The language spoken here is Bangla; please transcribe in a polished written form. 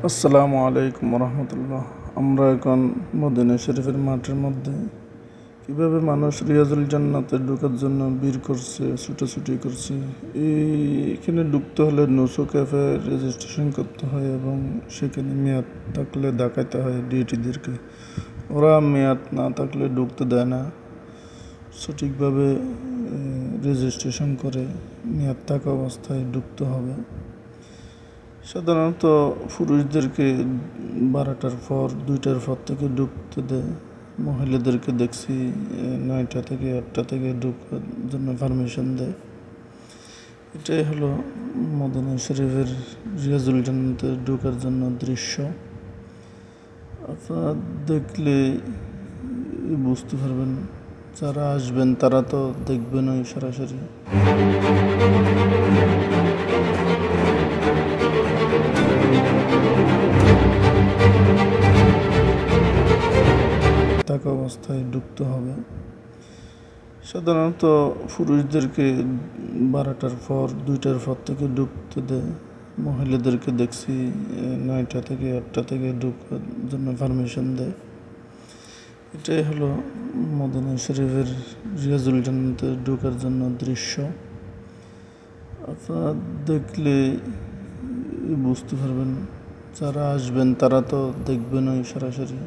আসসালামু আলাইকুম রহমতুল্লাহ। আমরা এখন মদিনা শরীফের মাঠের মধ্যে কিভাবে মানুষ রিয়াজুল জান্নাতে ঢোকার জন্য ভিড় করছে, ছুটাছুটি করছে। এখানে ঢুকতে হলে নুসো ক্যাফে রেজিস্ট্রেশন করতে হয় এবং সেখানে মেয়াদ থাকলে দেখাতে হয় ডিউটিদেরকে। ওরা মেয়াদ না থাকলে ঢুকতে দেয় না। সঠিকভাবে রেজিস্ট্রেশন করে মেয়াদ থাকা অবস্থায় ঢুকতে হবে। সাধারণত পুরুষদেরকে 12টার পর 2টার পর থেকে ঢুকতে দেয়। মহিলাদেরকে দেখছি 9টা থেকে 8টা থেকে ঢুকার জন্য পারমিশন দেয়। এটাই হলো মদিনা শরীফের রিয়াজুল জান্নাতে ঢোকার জন্য দৃশ্য। আপনারা দেখলে বুঝতে পারবেন, যারা আসবেন তারা তো দেখবেনই সরাসরি। থাকা অবস্থায় ঢুকতে হবে। সাধারণত পুরুষদেরকে 12টার পর 2টার পর থেকে ঢুকতে দেয়। মহিলাদেরকে দেখছি 9টা থেকে 8টা থেকে ঢোকার জন্য পারমিশন দেয়। এটাই হলো মদিনা শরীফের রিয়াজুল জান্নাতে ঢোকার জন্য দৃশ্য। আপনারা দেখলে বুঝতে পারবেন, যারা আসবেন তারা তো দেখবেনই সরাসরি।